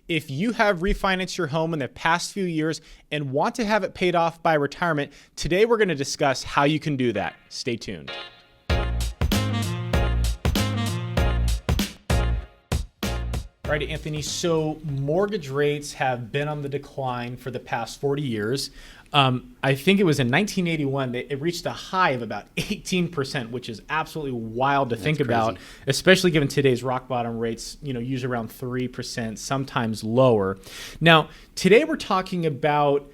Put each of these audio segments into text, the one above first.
If you have refinanced your home in the past few years and want to have it paid off by retirement, today we're going to discuss how you can do that. Stay tuned. All right, Anthony, so mortgage rates have been on the decline for the past 40 years. I think it was in 1981 that it reached a high of about 18%, which is absolutely wild to think about, especially given today's rock bottom rates, usually around 3%, sometimes lower. Now, today we're talking about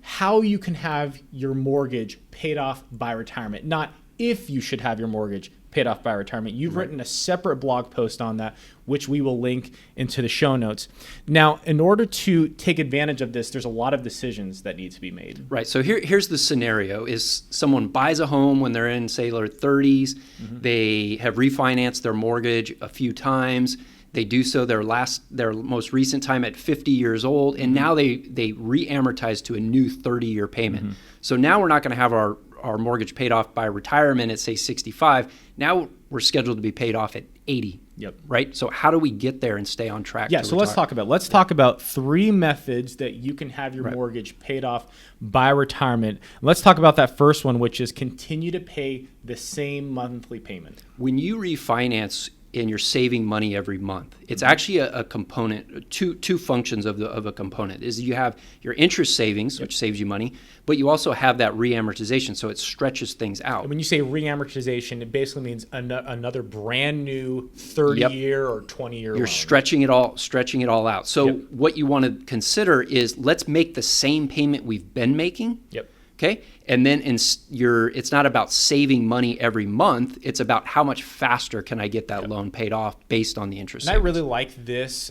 how you can have your mortgage paid off by retirement, not if you should have your mortgage paid off by retirement. You've written a separate blog post on that, which we will link into the show notes. Now, in order to take advantage of this, there's a lot of decisions that need to be made. Right. So here's the scenario: is someone buys a home when they're in, say, their 30s. They have refinanced their mortgage a few times. They do so their most recent time at 50 years old, and now they re-amortize to a new 30-year payment. So now we're not going to have our mortgage paid off by retirement at, say, 65. Now we're scheduled to be paid off at 80. Yep. Right? So how do we get there and stay on track? Yeah, so let's talk about three methods that you can have your mortgage paid off by retirement. Let's talk about that first one, which is continue to pay the same monthly payment. When you refinance and you're saving money every month, it's actually a component, two functions of a component. Is you have your interest savings, which saves you money, but you also have that reamortization, so it stretches things out. And when you say reamortization, it basically means another brand new 30-year or 20-year You're loan. stretching it all out. So what you want to consider is, let's make the same payment we've been making. Okay, and then it's not about saving money every month. It's about how much faster can I get that loan paid off based on the interest. And I really like this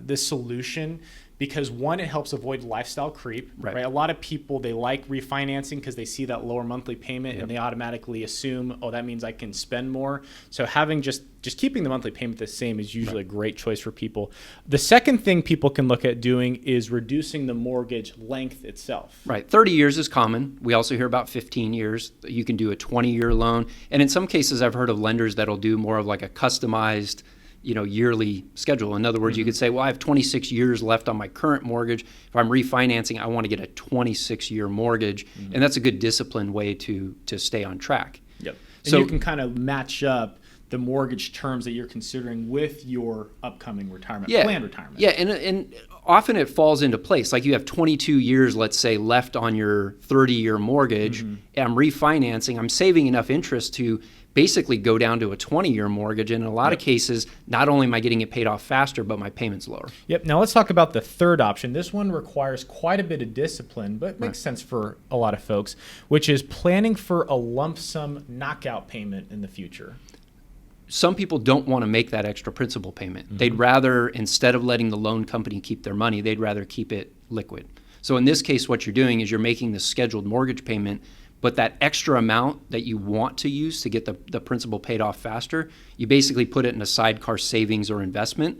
this solution because, one, it helps avoid lifestyle creep. Right? A lot of people, they like refinancing because they see that lower monthly payment and they automatically assume, oh, that means I can spend more. So having just keeping the monthly payment the same is usually a great choice for people. The second thing people can look at doing is reducing the mortgage length itself. Right. 30 years is common. We also hear about 15 years. You can do a 20-year loan. And in some cases, I've heard of lenders that'll do more of like a customized yearly schedule. In other words, you could say, well, I have 26 years left on my current mortgage. If I'm refinancing, I want to get a 26-year mortgage. And that's a good disciplined way to stay on track. Yep. So you can kind of match up the mortgage terms that you're considering with your upcoming planned retirement. Yeah, and often it falls into place. Like you have 22 years, let's say, left on your 30-year mortgage, and I'm refinancing. I'm saving enough interest to basically go down to a 20-year mortgage. And in a lot of cases, not only am I getting it paid off faster, but my payment's lower. Yep. Now let's talk about the third option. This one requires quite a bit of discipline, but makes sense for a lot of folks, which is planning for a lump sum knockout payment in the future. Some people don't want to make that extra principal payment. They'd rather, instead of letting the loan company keep their money, they'd rather keep it liquid. So in this case, what you're doing is you're making the scheduled mortgage payment, but that extra amount that you want to use to get the principal paid off faster, you basically put it in a sidecar savings or investment,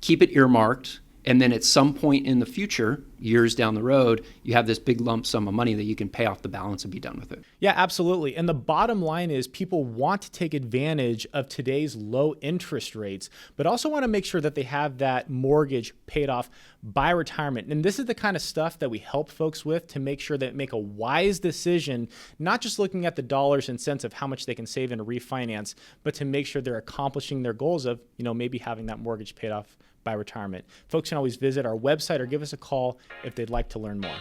keep it earmarked, and then at some point in the future, years down the road, you have this big lump sum of money that you can pay off the balance and be done with it. Yeah, absolutely. And the bottom line is people want to take advantage of today's low interest rates, but also want to make sure that they have that mortgage paid off by retirement. And this is the kind of stuff that we help folks with to make sure that make a wise decision, not just looking at the dollars and cents of how much they can save in a refinance, but to make sure they're accomplishing their goals of, maybe having that mortgage paid off by retirement. Folks can always visit our website or give us a call if they'd like to learn more.